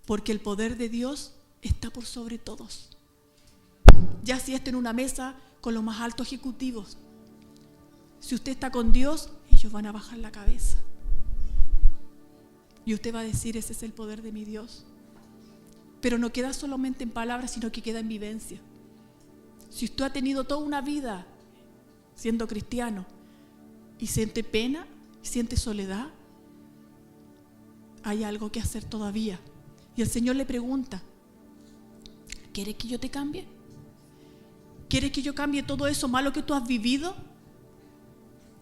Porque el poder de Dios está por sobre todos. Ya si está en una mesa con los más altos ejecutivos, si usted está con Dios, ellos van a bajar la cabeza. Y usted va a decir, ese es el poder de mi Dios. Pero no queda solamente en palabras, sino que queda en vivencia. Si usted ha tenido toda una vida siendo cristiano y siente pena, siente soledad, hay algo que hacer todavía. Y el Señor le pregunta, ¿quieres que yo te cambie? ¿Quieres que yo cambie todo eso malo que tú has vivido?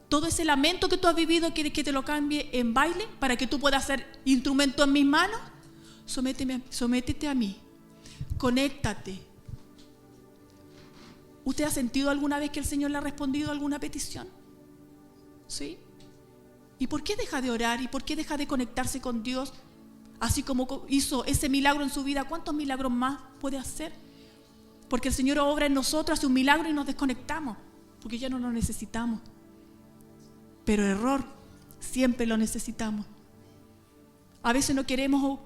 Todo ese lamento que tú has vivido, ¿quieres que te lo cambie en baile para que tú puedas ser instrumento en mis manos? Sométete a mí, conéctate. ¿Usted ha sentido alguna vez que el Señor le ha respondido a alguna petición? ¿Sí? ¿Y por qué deja de orar? ¿Y por qué deja de conectarse con Dios? Así como hizo ese milagro en su vida, ¿cuántos milagros más puede hacer? Porque el Señor obra en nosotros, hace un milagro y nos desconectamos, porque ya no lo necesitamos. Pero error, siempre lo necesitamos. A veces no queremos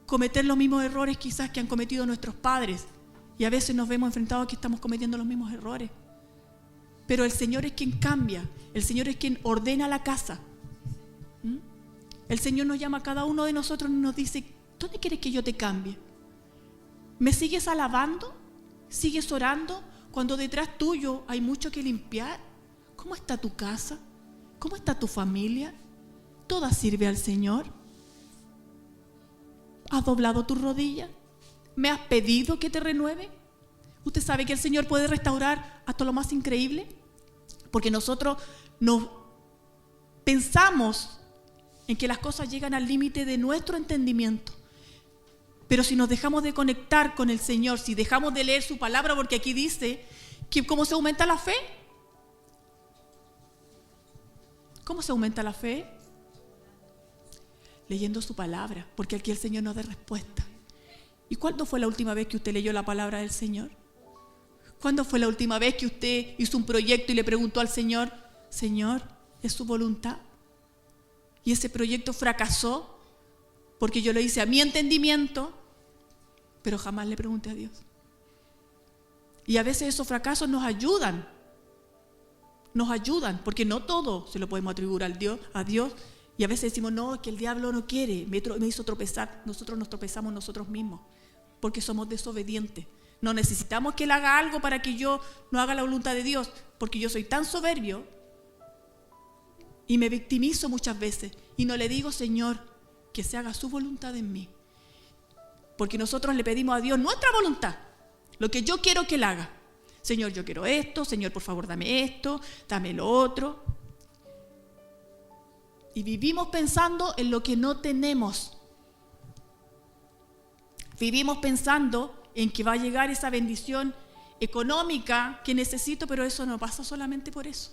cometer los mismos errores quizás que han cometido nuestros padres, y a veces nos vemos enfrentados a que estamos cometiendo los mismos errores. Pero el Señor es quien cambia, el Señor es quien ordena la casa. El Señor nos llama a cada uno de nosotros y nos dice, ¿dónde quieres que yo te cambie? ¿Me sigues alabando? ¿Sigues orando cuando detrás tuyo hay mucho que limpiar? ¿Cómo está tu casa? ¿Cómo está tu familia? ¿Toda sirve al Señor? ¿Has doblado tu rodilla? ¿Me has pedido que te renueve? ¿Usted sabe que el Señor puede restaurar hasta lo más increíble? Porque nosotros nos pensamos en que las cosas llegan al límite de nuestro entendimiento. Pero si nos dejamos de conectar con el Señor, si dejamos de leer su palabra, porque aquí dice que ¿cómo se aumenta la fe? ¿Cómo se aumenta la fe? Leyendo su palabra, porque aquí el Señor nos da respuesta. ¿Y cuándo fue la última vez que usted leyó la palabra del Señor? ¿Cuándo fue la última vez que usted hizo un proyecto y le preguntó al Señor, Señor, ¿es su voluntad? Y ese proyecto fracasó porque yo lo hice a mi entendimiento, pero jamás le pregunté a Dios. Y a veces esos fracasos nos ayudan, porque no todo se lo podemos atribuir a Dios. Y a veces decimos, no, que el diablo no quiere, me hizo tropezar. Nosotros nos tropezamos nosotros mismos, porque somos desobedientes. No necesitamos que Él haga algo para que yo no haga la voluntad de Dios, porque yo soy tan soberbio y me victimizo muchas veces y no le digo, Señor, que se haga su voluntad en mí. Porque nosotros le pedimos a Dios nuestra voluntad, lo que yo quiero que Él haga. Señor, yo quiero esto, Señor, por favor, dame esto, dame lo otro. Y vivimos pensando en lo que no tenemos. Vivimos pensando en que va a llegar esa bendición económica que necesito, pero eso no pasa solamente por eso.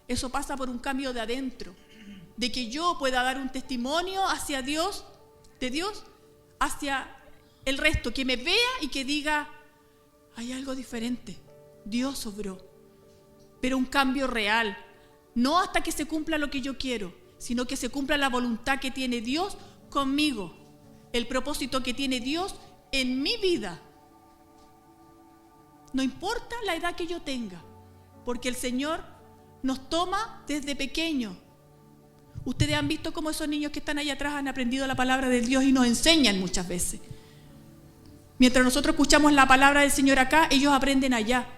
Eso pasa por un cambio de adentro, de que yo pueda dar un testimonio hacia Dios, de Dios, hacia el resto, que me vea y que diga, hay algo diferente, Dios obró, pero un cambio real, no hasta que se cumpla lo que yo quiero, sino que se cumpla la voluntad que tiene Dios conmigo, el propósito que tiene Dios en mi vida. No importa la edad que yo tenga, porque el Señor nos toma desde pequeños. Ustedes han visto cómo esos niños que están allá atrás han aprendido la palabra de Dios y nos enseñan muchas veces. Mientras nosotros escuchamos la palabra del Señor acá, ellos aprenden allá.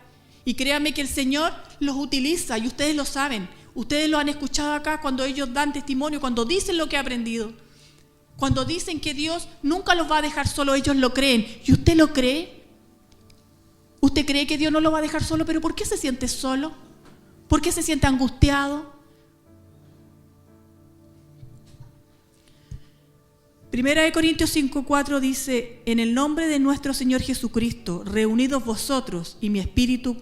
Y créanme que el Señor los utiliza y ustedes lo saben. Ustedes lo han escuchado acá cuando ellos dan testimonio, cuando dicen lo que han aprendido. Cuando dicen que Dios nunca los va a dejar solo, ellos lo creen. ¿Y usted lo cree? ¿Usted cree que Dios no lo va a dejar solo? ¿Pero por qué se siente solo? ¿Por qué se siente angustiado? Primera de Corintios 5:4 dice, en el nombre de nuestro Señor Jesucristo, reunidos vosotros y mi espíritu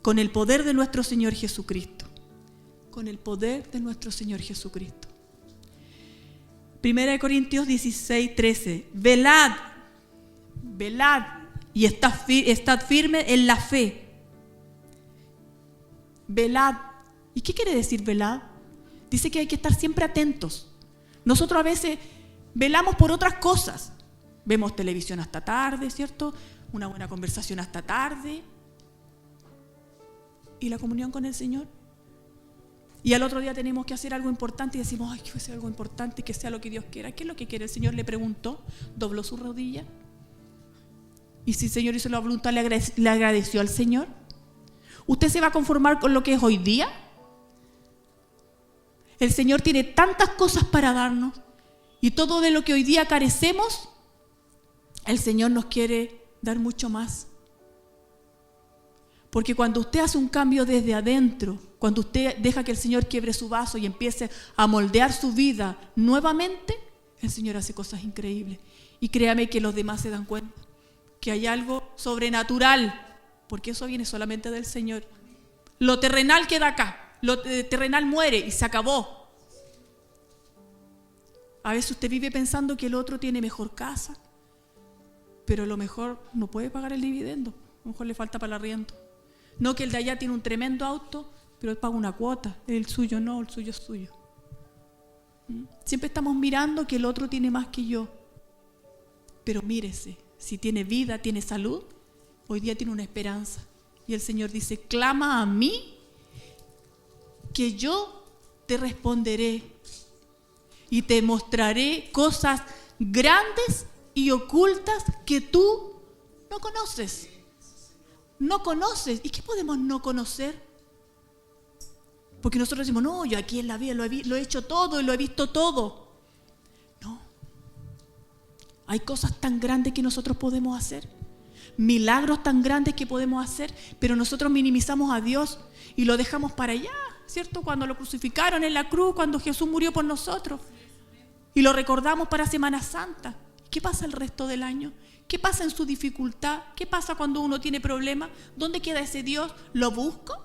con el poder de nuestro Señor Jesucristo. Con el poder de nuestro Señor Jesucristo. Primera de Corintios 16:13, velad y estad firme en la fe. Velad. ¿Y qué quiere decir velad? Dice que hay que estar siempre atentos. Nosotros a veces velamos por otras cosas. Vemos televisión hasta tarde, ¿cierto? Una buena conversación hasta tarde. ¿Y la comunión con el Señor? Y al otro día tenemos que hacer algo importante y decimos, ay, que sea algo importante, que sea lo que Dios quiera. ¿Qué es lo que quiere? El Señor le preguntó, dobló su rodilla. Y si el Señor hizo la voluntad, ¿le agradeció al Señor? ¿Usted se va a conformar con lo que es hoy día? El Señor tiene tantas cosas para darnos y todo de lo que hoy día carecemos, el Señor nos quiere dar mucho más. Porque cuando usted hace un cambio desde adentro, cuando usted deja que el Señor quiebre su vaso y empiece a moldear su vida nuevamente, el Señor hace cosas increíbles. Y créame que los demás se dan cuenta que hay algo sobrenatural, porque eso viene solamente del Señor. Lo terrenal queda acá, lo terrenal muere y se acabó. A veces usted vive pensando que el otro tiene mejor casa, pero a lo mejor no puede pagar el dividendo, a lo mejor le falta para el arriendo. No, que el de allá tiene un tremendo auto, pero él paga una cuota, el suyo no, el suyo es suyo. Siempre estamos mirando que el otro tiene más que yo, pero mírese, si tiene vida, tiene salud, hoy día tiene una esperanza. Y el Señor dice, clama a mí, que yo te responderé y te mostraré cosas grandes y ocultas que tú no conoces. No conoces. ¿Y qué podemos no conocer? Porque nosotros decimos, no, yo aquí en la vida lo he hecho todo y lo he visto todo. No. Hay cosas tan grandes que nosotros podemos hacer. Milagros tan grandes que podemos hacer, pero nosotros minimizamos a Dios y lo dejamos para allá, ¿cierto? Cuando lo crucificaron en la cruz, cuando Jesús murió por nosotros. Y lo recordamos para Semana Santa. ¿Qué pasa el resto del año? ¿Qué pasa en su dificultad? ¿Qué pasa cuando uno tiene problemas? ¿Dónde queda ese Dios? ¿Lo busco?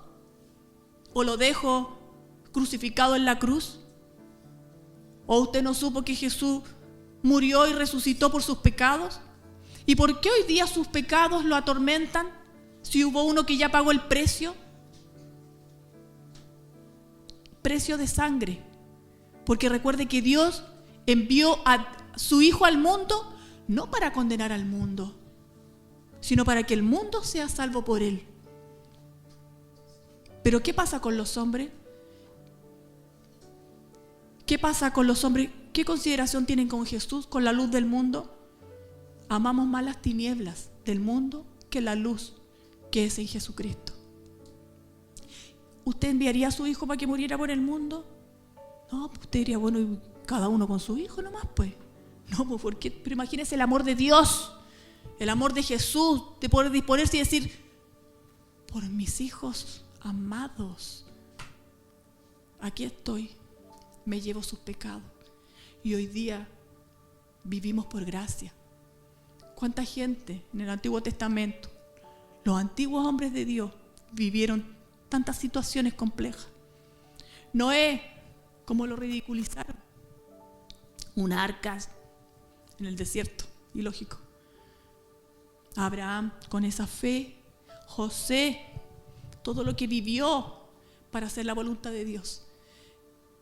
¿O lo dejo crucificado en la cruz? ¿O usted no supo que Jesús murió y resucitó por sus pecados? ¿Y por qué hoy día sus pecados lo atormentan si hubo uno que ya pagó el precio? Precio de sangre. Porque recuerde que Dios envió a su Hijo al mundo no para condenar al mundo, sino para que el mundo sea salvo por Él. Pero ¿qué pasa con los hombres? ¿Qué pasa con los hombres? ¿Qué consideración tienen con Jesús, con la luz del mundo? Amamos más las tinieblas del mundo que la luz que es en Jesucristo. ¿Usted enviaría a su hijo para que muriera por el mundo? No, pues usted diría, bueno, y cada uno con su hijo nomás, pues. No, pues porque, pero imagínese el amor de Dios, el amor de Jesús, de poder disponerse y decir, por mis hijos amados, aquí estoy, me llevo sus pecados. Y hoy día vivimos por gracia. ¿Cuánta gente en el Antiguo Testamento, los antiguos hombres de Dios, vivieron tantas situaciones complejas? Noé, ¿cómo lo ridiculizaron? Un arca en el desierto, ilógico. Abraham, con esa fe. José, todo lo que vivió para hacer la voluntad de Dios.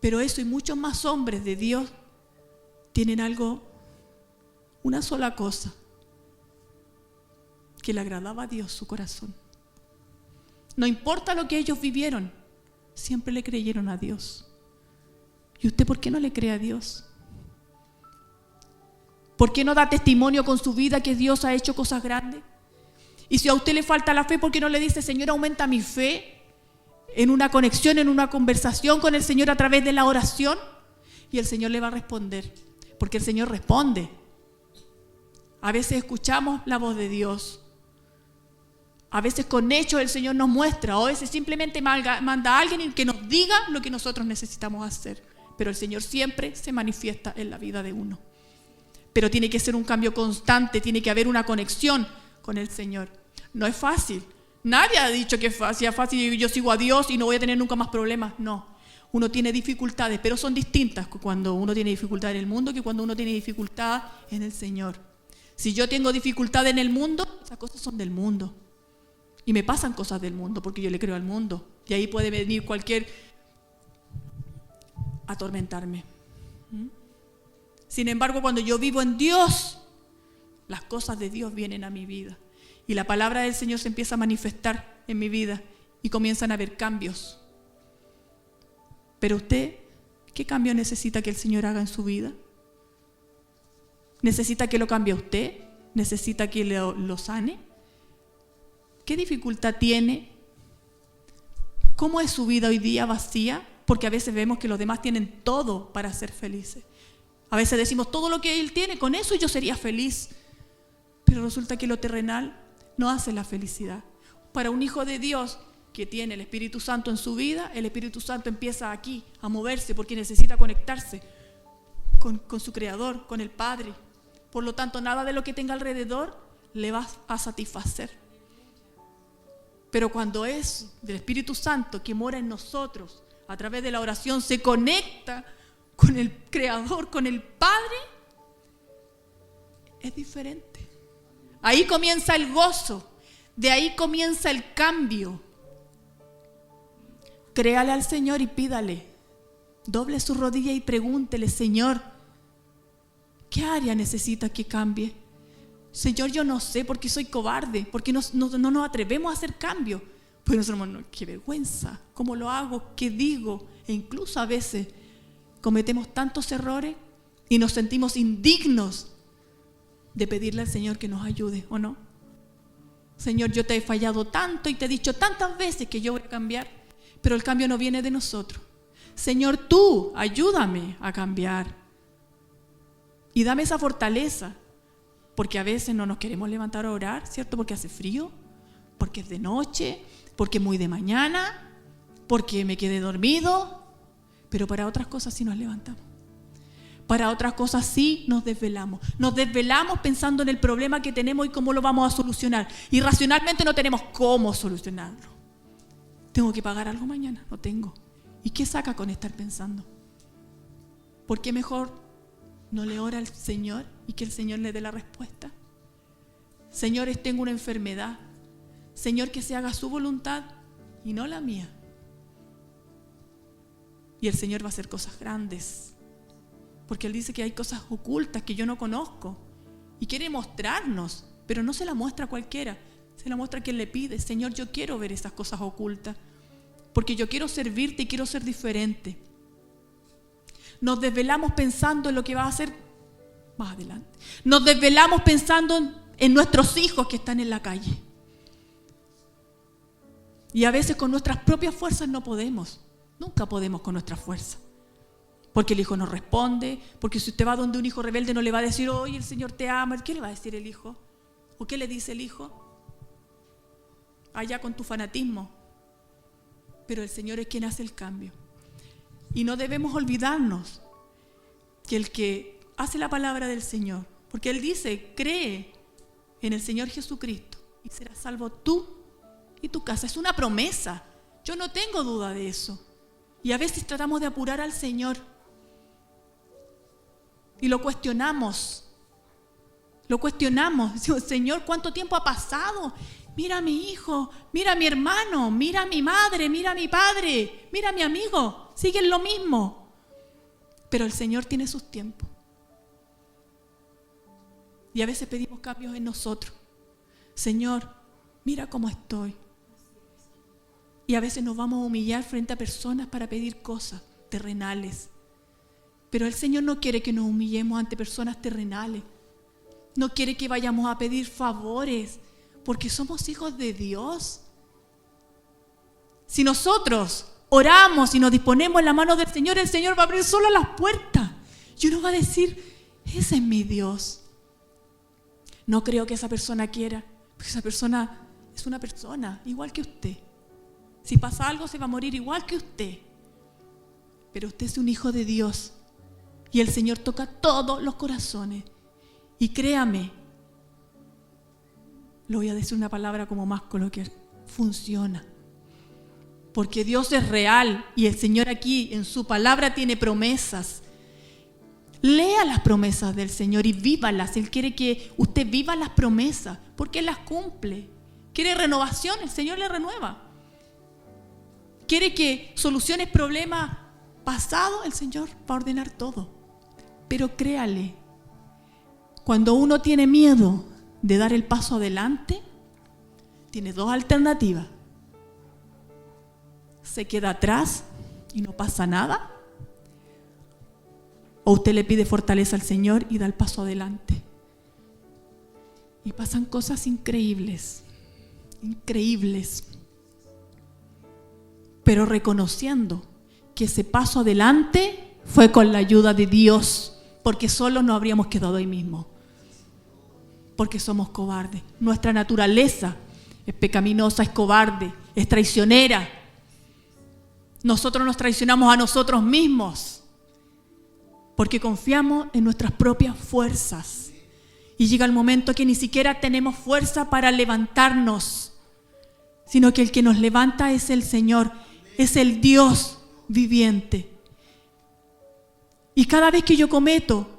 Pero eso y muchos más hombres de Dios tienen algo, una sola cosa, que le agradaba a Dios, su corazón. No importa lo que ellos vivieron, siempre le creyeron a Dios. ¿Y usted por qué no le cree a Dios? ¿Por qué no da testimonio con su vida que Dios ha hecho cosas grandes? Y si a usted le falta la fe, ¿por qué no le dice, Señor, aumenta mi fe? En una conexión, en una conversación con el Señor a través de la oración. Y el Señor le va a responder, porque el Señor responde. A veces escuchamos la voz de Dios. A veces con hechos el Señor nos muestra, o a veces simplemente manda a alguien que nos diga lo que nosotros necesitamos hacer. Pero el Señor siempre se manifiesta en la vida de uno. Pero tiene que ser un cambio constante, tiene que haber una conexión con el Señor. No es fácil. Nadie ha dicho que sea fácil y yo sigo a Dios y no voy a tener nunca más problemas. No. Uno tiene dificultades, pero son distintas cuando uno tiene dificultad en el mundo que cuando uno tiene dificultad en el Señor. Si yo tengo dificultad en el mundo, esas cosas son del mundo. Y me pasan cosas del mundo porque yo le creo al mundo. Y ahí puede venir cualquier atormentarme. Sin embargo, cuando yo vivo en Dios, las cosas de Dios vienen a mi vida. Y la palabra del Señor se empieza a manifestar en mi vida y comienzan a haber cambios. Pero usted, ¿qué cambio necesita que el Señor haga en su vida? ¿Necesita que lo cambie a usted? ¿Necesita que lo sane? ¿Qué dificultad tiene? ¿Cómo es su vida hoy día vacía? Porque a veces vemos que los demás tienen todo para ser felices. A veces decimos, todo lo que él tiene, con eso yo sería feliz. Pero resulta que lo terrenal no hace la felicidad. Para un hijo de Dios que tiene el Espíritu Santo en su vida, el Espíritu Santo empieza aquí a moverse porque necesita conectarse con su Creador, con el Padre. Por lo tanto, nada de lo que tenga alrededor le va a satisfacer. Pero cuando es del Espíritu Santo que mora en nosotros, a través de la oración se conecta con el Creador, con el Padre, es diferente. Ahí comienza el gozo, de ahí comienza el cambio. Créale al Señor y pídale. Doble su rodilla y pregúntele, Señor, ¿qué área necesita que cambie? Señor, yo no sé porque soy cobarde, porque no nos atrevemos a hacer cambio. Pues nosotros, no, qué vergüenza, ¿cómo lo hago? ¿Qué digo? E incluso a veces cometemos tantos errores y nos sentimos indignos de pedirle al Señor que nos ayude, ¿o no? Señor, yo te he fallado tanto y te he dicho tantas veces que yo voy a cambiar, pero el cambio no viene de nosotros. Señor, tú ayúdame a cambiar y dame esa fortaleza, porque a veces no nos queremos levantar a orar, ¿cierto? Porque hace frío, porque es de noche, porque es muy de mañana, porque me quedé dormido, pero para otras cosas sí nos levantamos. Para otras cosas sí nos desvelamos. Nos desvelamos pensando en el problema que tenemos y cómo lo vamos a solucionar. Y racionalmente no tenemos cómo solucionarlo. ¿Tengo que pagar algo mañana? No tengo. ¿Y qué saca con estar pensando? ¿Por qué mejor no le ora al Señor y que el Señor le dé la respuesta? Señores, tengo una enfermedad. Señor, que se haga su voluntad y no la mía. Y el Señor va a hacer cosas grandes. Porque Él dice que hay cosas ocultas que yo no conozco. Y quiere mostrarnos, pero no se la muestra a cualquiera. Se la muestra a quien le pide. Señor, yo quiero ver esas cosas ocultas. Porque yo quiero servirte y quiero ser diferente. Nos desvelamos pensando en lo que va a hacer más adelante. Nos desvelamos pensando en nuestros hijos que están en la calle. Y a veces con nuestras propias fuerzas no podemos. Nunca podemos con nuestras fuerzas. Porque el hijo no responde, porque si usted va donde un hijo rebelde no le va a decir, oye, el Señor te ama. ¿Qué le va a decir el hijo? ¿O qué le dice el hijo? Allá con tu fanatismo. Pero el Señor es quien hace el cambio. Y no debemos olvidarnos que el que hace la palabra del Señor, porque Él dice, cree en el Señor Jesucristo y serás salvo tú y tu casa. Es una promesa. Yo no tengo duda de eso. Y a veces tratamos de apurar al Señor y lo cuestionamos. Lo cuestionamos. Decimos, Señor, ¿cuánto tiempo ha pasado? Mira a mi hijo, mira a mi hermano, mira a mi madre, mira a mi padre, mira a mi amigo. Siguen lo mismo. Pero el Señor tiene sus tiempos. Y a veces pedimos cambios en nosotros. Señor, mira cómo estoy. Y a veces nos vamos a humillar frente a personas para pedir cosas terrenales. Pero el Señor no quiere que nos humillemos ante personas terrenales. No quiere que vayamos a pedir favores, porque somos hijos de Dios. Si nosotros oramos y nos disponemos en la mano del Señor, el Señor va a abrir solo las puertas. Y uno va a decir, ese es mi Dios. No creo que esa persona quiera, porque esa persona es una persona igual que usted. Si pasa algo, se va a morir igual que usted. Pero usted es un hijo de Dios. Y el Señor toca todos los corazones. Y créame, le voy a decir una palabra como más coloquial, funciona. Porque Dios es real y el Señor aquí en su palabra tiene promesas. Lea las promesas del Señor y vívalas. Él quiere que usted viva las promesas porque Él las cumple. Quiere renovación, el Señor le renueva. Quiere que soluciones problemas pasados, el Señor va a ordenar todo. Pero créale, Cuando uno tiene miedo de dar el paso adelante, tiene dos alternativas. Se queda atrás y no pasa nada, o usted le pide fortaleza al Señor y da el paso adelante. Y pasan cosas increíbles, increíbles. Pero reconociendo que ese paso adelante fue con la ayuda de Dios, porque solo nos habríamos quedado ahí mismo. Porque somos cobardes. Nuestra naturaleza es pecaminosa, es cobarde, es traicionera. Nosotros nos traicionamos a nosotros mismos porque confiamos en nuestras propias fuerzas. Y llega el momento que ni siquiera tenemos fuerza para levantarnos, sino que el que nos levanta es el Señor, es el Dios viviente. Y cada vez que yo cometo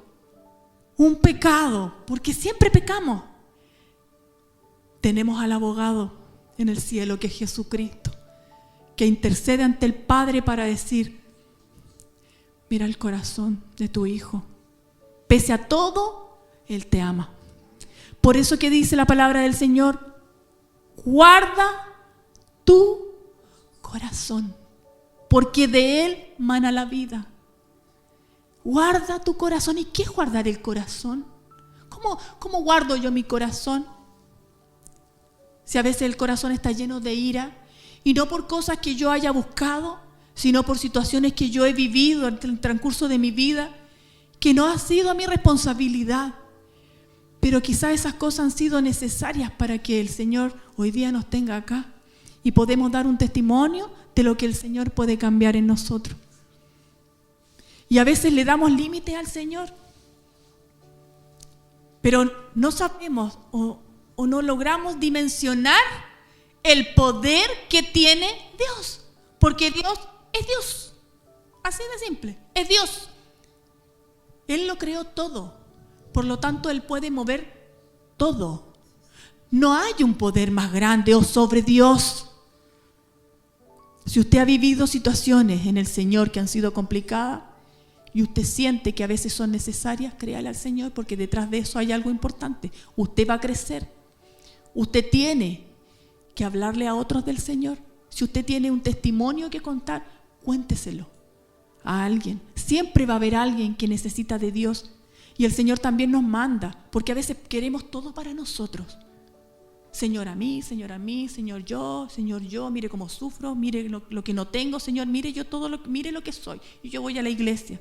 un pecado, porque siempre pecamos, tenemos al abogado en el cielo, que es Jesucristo, que intercede ante el Padre para decir: mira el corazón de tu Hijo, pese a todo, Él te ama. Por eso que dice la palabra del Señor: guarda tu corazón, porque de Él mana la vida. Guarda tu corazón. ¿Y qué es guardar el corazón? ¿Cómo guardo yo mi corazón? Si a veces el corazón está lleno de ira, y no por cosas que yo haya buscado, sino por situaciones que yo he vivido en el transcurso de mi vida, que no ha sido mi responsabilidad. Pero quizás esas cosas han sido necesarias para que el Señor hoy día nos tenga acá y podemos dar un testimonio de lo que el Señor puede cambiar en nosotros. Y a veces le damos límites al Señor, pero no sabemos o no logramos dimensionar el poder que tiene Dios, porque Dios es Dios, así de simple, es Dios. Él lo creó todo, por lo tanto Él puede mover todo. No hay un poder más grande o sobre Dios. Si usted ha vivido situaciones en el Señor que han sido complicadas y usted siente que a veces son necesarias, créale al Señor, porque detrás de eso hay algo importante. Usted va a crecer. Usted tiene que hablarle a otros del Señor. Si usted tiene un testimonio que contar, cuénteselo a alguien. Siempre va a haber alguien que necesita de Dios. Y el Señor también nos manda, porque a veces queremos todo para nosotros. Señor a mí, Señor yo, mire cómo sufro, mire lo que no tengo, Señor, mire lo que soy. Y yo voy a la iglesia.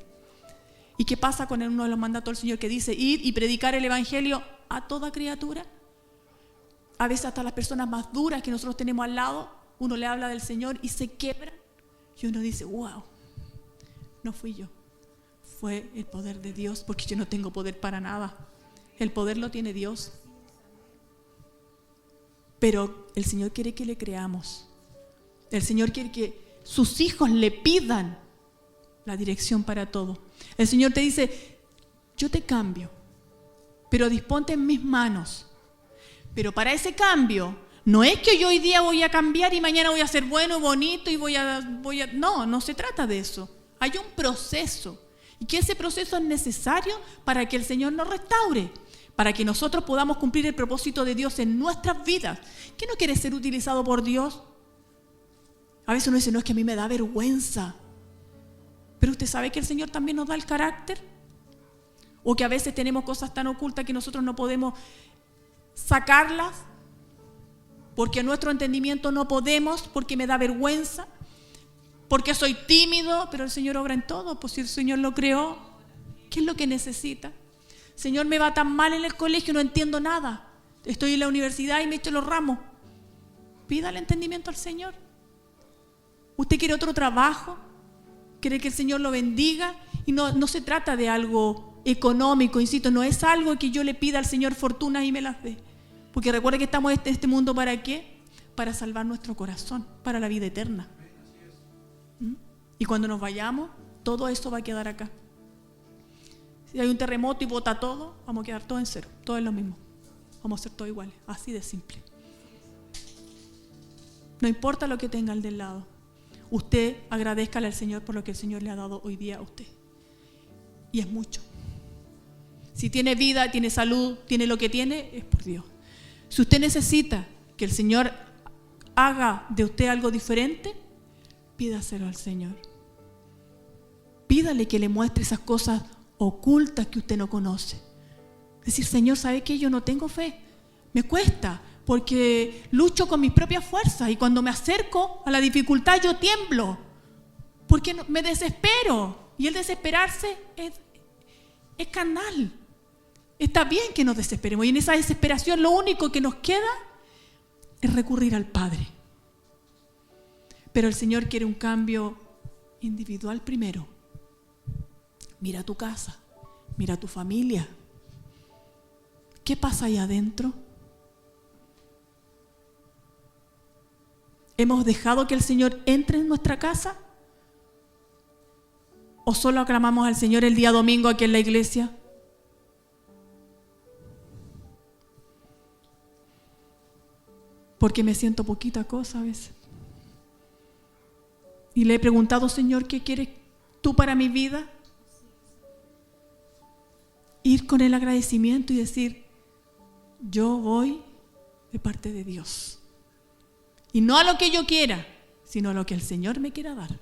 ¿Y qué pasa con uno de los mandatos del Señor que dice: id y predicar el evangelio a toda criatura? A veces hasta las personas más duras que nosotros tenemos al lado, uno le habla del Señor y se quiebran. Y uno dice: wow, no fui yo, fue el poder de Dios, porque yo no tengo poder para nada. El poder lo tiene Dios. Pero el Señor quiere que le creamos. El Señor quiere que sus hijos le pidan la dirección para todo. El Señor te dice: yo te cambio, pero disponte en mis manos. Pero para ese cambio, no es que yo hoy día voy a cambiar y mañana voy a ser bueno, bonito y no se trata de eso. Hay un proceso, y que ese proceso es necesario para que el Señor nos restaure, para que nosotros podamos cumplir el propósito de Dios en nuestras vidas. ¿Quién no quiere ser utilizado por Dios? A veces uno dice: no, es que a mí me da vergüenza. Pero usted sabe que el Señor también nos da el carácter. O que a veces tenemos cosas tan ocultas que nosotros no podemos sacarlas, porque a nuestro entendimiento no podemos, porque me da vergüenza, porque soy tímido. Pero el Señor obra en todo. Pues si el Señor lo creó, ¿qué es lo que necesita? Señor, me va tan mal en el colegio, no entiendo nada. Estoy en la universidad y me echo los ramos. Pídale entendimiento al Señor. ¿Usted quiere otro trabajo? ¿Quiere que el Señor lo bendiga? Y no se trata de algo económico, insisto, no es algo que yo le pida al Señor fortunas y me las dé. Porque recuerde que estamos en este mundo, ¿para qué? Para salvar nuestro corazón, para la vida eterna. Y cuando nos vayamos, todo eso va a quedar acá. Si hay un terremoto y bota todo, vamos a quedar todos en cero, todo es lo mismo. Vamos a ser todos iguales, así de simple. No importa lo que tenga el del lado. Usted agradézcale al Señor por lo que el Señor le ha dado hoy día a usted. Y es mucho. Si tiene vida, tiene salud, tiene lo que tiene, es por Dios. Si usted necesita que el Señor haga de usted algo diferente, pídaselo al Señor. Pídale que le muestre esas cosas ocultas que usted no conoce. Decir, Señor, ¿sabe qué? Yo no tengo fe. Me cuesta, porque lucho con mis propias fuerzas y cuando me acerco a la dificultad yo tiemblo, porque me desespero. Y el desesperarse es carnal. Está bien que nos desesperemos y en esa desesperación lo único que nos queda es recurrir al Padre. Pero el Señor quiere un cambio individual primero. Mira tu casa, mira tu familia. ¿Qué pasa ahí adentro? ¿Hemos dejado que el Señor entre en nuestra casa? ¿O solo aclamamos al Señor el día domingo aquí en la iglesia? Porque me siento poquita cosa a veces. Y le he preguntado, Señor, ¿qué quieres tú para mi vida? Ir con el agradecimiento y decir, yo voy de parte de Dios. Y no a lo que yo quiera, sino a lo que el Señor me quiera dar.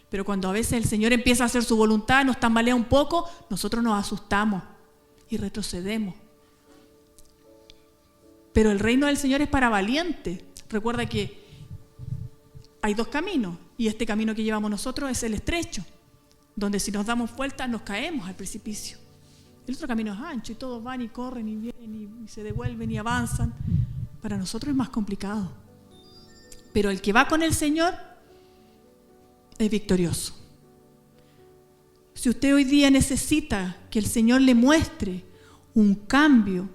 Pero cuando a veces el Señor empieza a hacer su voluntad, nos tambalea un poco, nosotros nos asustamos y retrocedemos. Pero el reino del Señor es para valientes. Recuerda que hay dos caminos y este camino que llevamos nosotros es el estrecho, donde si nos damos vueltas nos caemos al precipicio. El otro camino es ancho y todos van y corren y vienen y se devuelven y avanzan. Para nosotros es más complicado. Pero el que va con el Señor es victorioso. Si usted hoy día necesita que el Señor le muestre un cambio,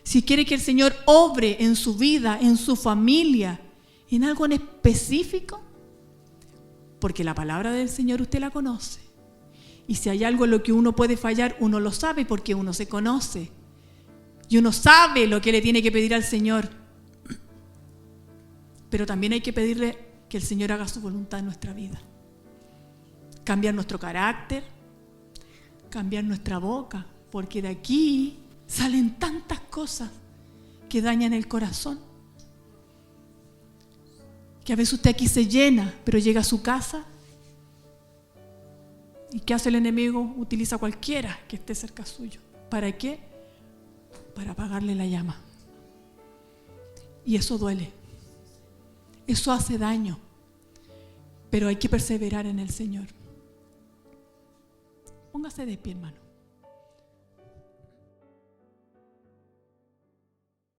si quiere que el Señor obre en su vida, en su familia, en algo en específico, porque la palabra del Señor usted la conoce. Y si hay algo en lo que uno puede fallar, uno lo sabe porque uno se conoce. Y uno sabe lo que le tiene que pedir al Señor. Pero también hay que pedirle que el Señor haga su voluntad en nuestra vida. Cambiar nuestro carácter, cambiar nuestra boca, porque de aquí salen tantas cosas que dañan el corazón. Que a veces usted aquí se llena, pero llega a su casa y ¿qué hace el enemigo? Utiliza a cualquiera que esté cerca suyo. ¿Para qué? Para apagarle la llama. Y eso duele. Eso hace daño. Pero hay que perseverar en el Señor. Póngase de pie, hermano.